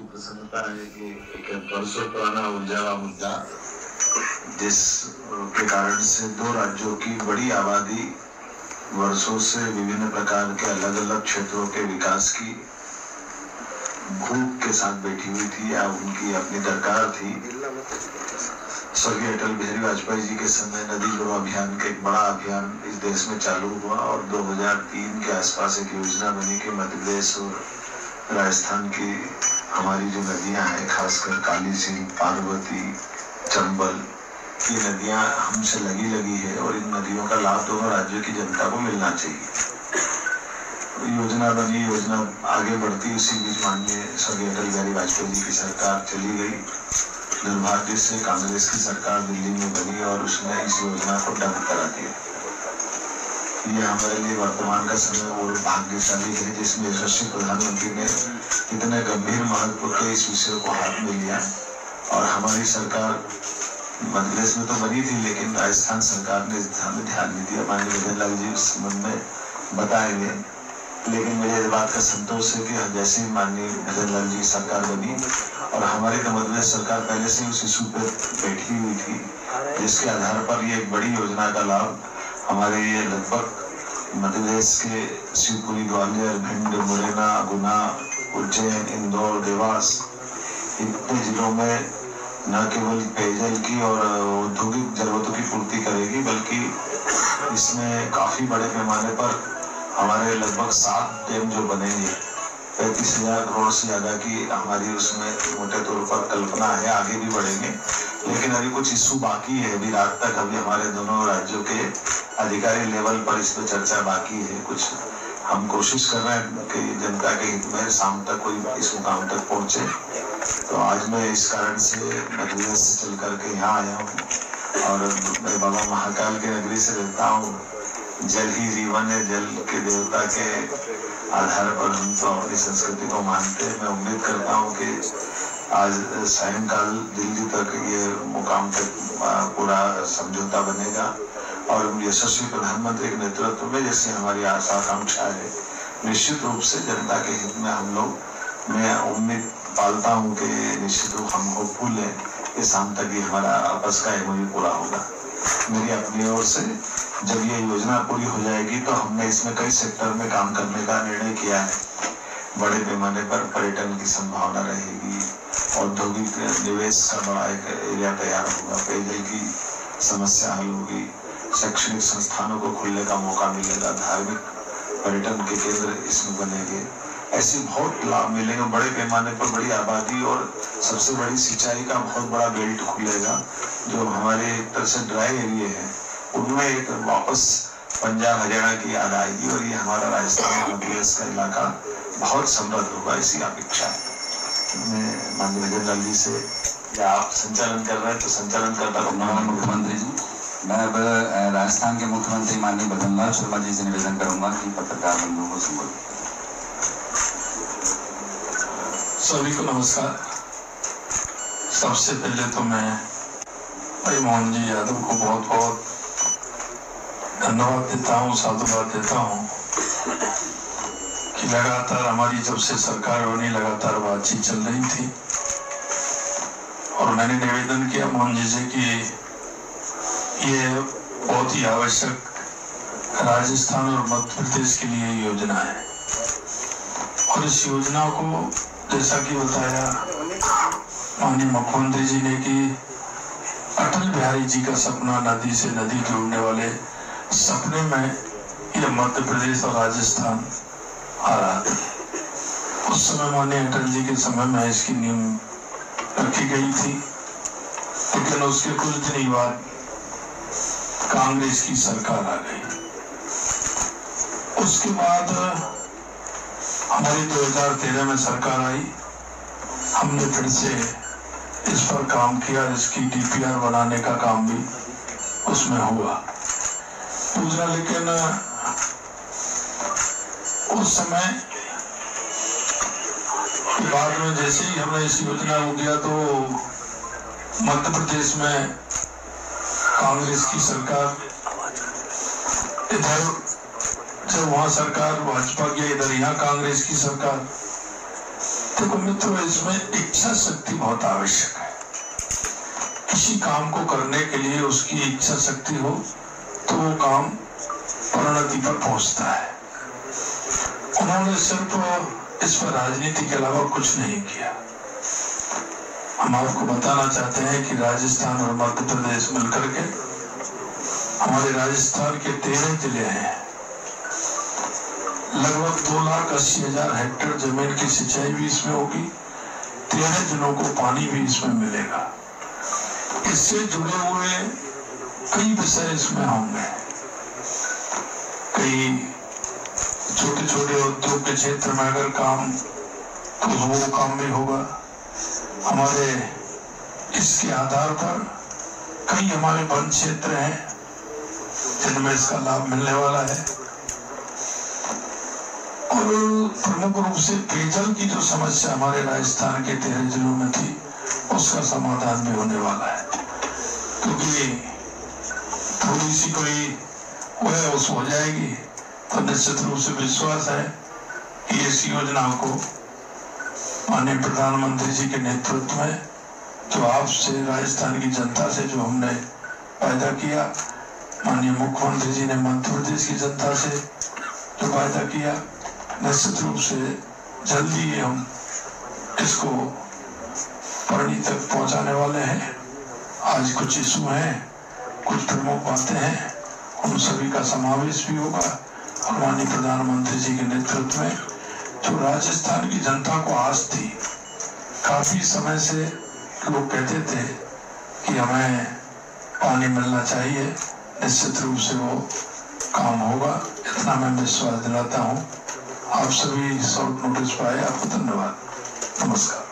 प्रसन्नता है कि एक वर्षों पुराना उलझा मुद्दा जिसके कारण से दो राज्यों की बड़ी आबादी वर्षों से विभिन्न प्रकार के अलग अलग क्षेत्रों के विकास की भूख के साथ बैठी हुई थी या उनकी अपनी दरकार थी। स्वर्गीय अटल बिहारी वाजपेयी जी के समय नदी जोड़ो अभियान का एक बड़ा अभियान इस देश में चालू हुआ और 2003 के आसपास एक योजना बनी कि मध्य प्रदेश और राजस्थान की हमारी जो नदियां हैं, खासकर काली सिंध, पार्वती, चंबल, ये नदियां हमसे लगी है और इन नदियों का लाभ दोनों राज्यों की जनता को मिलना चाहिए। योजना बनी, योजना आगे बढ़ती, उसी बीच माननीय स्वर्गीय अटल बिहारी वाजपेयी जी की सरकार चली गई। दुर्भाग्य से कांग्रेस की सरकार दिल्ली में बनी और उसने इस योजना को डंप करा दिया। ये हमारे लिए वर्तमान का समय और भाग्यशाली है जिसमें यशस्वी प्रधानमंत्री ने इतने गंभीर महत्व के इस विषय को हाथ में लिया और हमारी सरकार मध्य प्रदेश में तो बनी थी लेकिन राजस्थान सरकार ने इस ध्यान नहीं दिया। माननीय भजनलाल जी इस संबंध में बताएंगे, लेकिन मुझे इस बात का संतोष है कि जैसे ही माननीय भजनलाल जी की सरकार बनी और हमारी तो मध्य प्रदेश सरकार पहले से उस इशू पर बैठी हुई थी जिसके आधार पर ये एक बड़ी योजना का लाभ हमारे ये लगभग मध्य प्रदेश के शिवपुरी, ग्वालियर, भिंड, मुरैना, गुना, उज्जैन, इंदौर, देवास इतने जिलों में न केवल पेयजल की और औद्योगिक जरूरतों की पूर्ति करेगी बल्कि इसमें काफी बड़े पैमाने पर हमारे लगभग 7 डैम जो बनेंगे, 35,000 करोड़ से ज्यादा की हमारी उसमें मोटे तौर पर कल्पना है। आगे भी बढ़ेंगे लेकिन अभी कुछ इशू बाकी है। अभी रात तक अभी हमारे दोनों राज्यों के अधिकारी लेवल पर इस पर चर्चा बाकी है। कुछ हम कोशिश कर रहे हैं कि जनता के हित में शाम तक कोई इस मुकाम तक पहुंचे। तो आज मैं इस कारण से मध्य प्रदेश से चल करके यहाँ आया हूँ और मैं बाबा महाकाल की नगरी से रहता हूँ। जल ही जीवन है, जल के देवता के आधार पर हम तो अपनी संस्कृति को मानते हैं। मैं उम्मीद करता हूँ कि आज सायंकाल दिल्ली तक ये मुकाम तक पूरा समझौता बनेगा और यशस्वी प्रधानमंत्री के नेतृत्व में जैसे हमारी आशा आकांक्षा है, निश्चित रूप से जनता के हित में हम लोग, मैं उम्मीद पालता हूँ कि निश्चित रूप हम होपफुल है कि शाम तक ये हमारा आपस का एमओयू पूरा होगा। मेरी अपनी ओर से जब ये योजना पूरी हो जाएगी तो हमने इसमें कई सेक्टर में काम करने का निर्णय किया है। बड़े पैमाने पर पर्यटन की संभावना रहेगी, औद्योगिक निवेश का बड़ा एक एरिया तैयार होगा, पेयजल की समस्या हल होगी, शैक्षणिक संस्थानों को खुलने का मौका मिलेगा, धार्मिक पर्यटन के केंद्र इसमें बनेंगे। ऐसे बहुत लाभ मिलेंगे बड़े पैमाने पर। बड़ी आबादी और सबसे बड़ी सिंचाई का बहुत बड़ा बेल्ट खुलेगा। जो हमारे एक तरह से ड्राई एरिया है उनमें एक वापस पंजाब हरियाणा की याद आएगी और ये हमारा राजस्थान मध्य प्रदेश का इलाका बहुत समृद्ध होगा, इसी अपेक्षा है। मैं माननीय भजनलाल जी से, या आप संचालन कर रहे हैं तो संचालन करता रहूंगा। मुख्यमंत्री जी, मैं अब राजस्थान के मुख्यमंत्री माननीय भजनलाल शर्मा जी से निवेदन करूंगा कि पत्रकार बंधुओं को संबोधित। सभी को नमस्कार। सबसे पहले तो मैं भाई मोहन जी यादव को बहुत बहुत धन्यवाद देता हूँ, साधुवाद देता हूँ कि लगातार हमारी जब से सरकार बनी लगातार बातचीत चल रही थी और मैंने निवेदन किया मोहन जी से कि ये बहुत ही आवश्यक राजस्थान और मध्य प्रदेश के लिए योजना है और इस योजना को जैसा कि बताया माननीय मुख्यमंत्री जी ने कि अटल बिहारी जी का सपना नदी से नदी जोड़ने वाले सपने में ये मध्य प्रदेश और राजस्थान आ रहा था। उस समय माननीय अटल जी के समय में इसकी नींव रखी गई थी लेकिन उसके कुछ दिन ही बाद कांग्रेस की सरकार आ गई। उसके बाद हमारी 2013 में सरकार आई, हमने फिर से इस पर काम किया, इसकी डीपीआर बनाने का काम भी उसमें हुआ दूसरा। लेकिन उस समय बाद में जैसे ही हमने इस योजना को किया तो मध्य प्रदेश में कांग्रेस की सरकार, इधर जब वहाँ सरकार भाजपा की, इधर यहाँ कांग्रेस की सरकार, देखो मित्रों, इसमें इच्छा शक्ति बहुत आवश्यक है। किसी काम को करने के लिए उसकी इच्छा शक्ति हो तो वो काम परिणति पर पहुंचता है। उन्होंने सिर्फ इस पर राजनीति के अलावा कुछ नहीं किया। हम आपको बताना चाहते हैं कि राजस्थान और मध्य प्रदेश मिलकर के हमारे राजस्थान के 13 जिले हैं। लगभग 2,80,000 हेक्टेयर जमीन की सिंचाई भी इसमें होगी। 13 जिलों को पानी भी इसमें मिलेगा। इससे जुड़े हुए कई विषय इसमें होंगे। कई छोटे छोटे उद्योग के क्षेत्र में अगर काम, तो वो काम भी होगा। हमारे इसके आधार पर कई हमारे वन क्षेत्र हैं जिनमें इसका लाभ मिलने वाला है। और प्रमुख रूप से पेयजल की जो समस्या हमारे राजस्थान के 13 जिलों में थी, उसका समाधान भी होने वाला है। क्योंकि थोड़ी सी कोई वह उस हो जाएगी तो निश्चित रूप से विश्वास है कि इस योजना को माननीय प्रधानमंत्री जी के नेतृत्व में, जो आपसे, राजस्थान की जनता से जो हमने वायदा किया, माननीय मुख्यमंत्री जी ने मध्य प्रदेश की जनता से जो वायदा किया, निश्चित रूप से जल्दी हम इसको परिणति तक पहुंचाने वाले हैं। आज कुछ इशू हैं, कुछ प्रमुख बातें हैं, उन सभी का समावेश भी होगा। और माननीय प्रधानमंत्री जी के नेतृत्व में जो राजस्थान की जनता को आस थी, काफी समय से लोग कहते थे कि हमें पानी मिलना चाहिए, निश्चित रूप से वो काम होगा, इतना मैं विश्वास दिलाता हूँ। आप सभी शॉर्ट नोटिस पाए, आपको धन्यवाद। नमस्कार।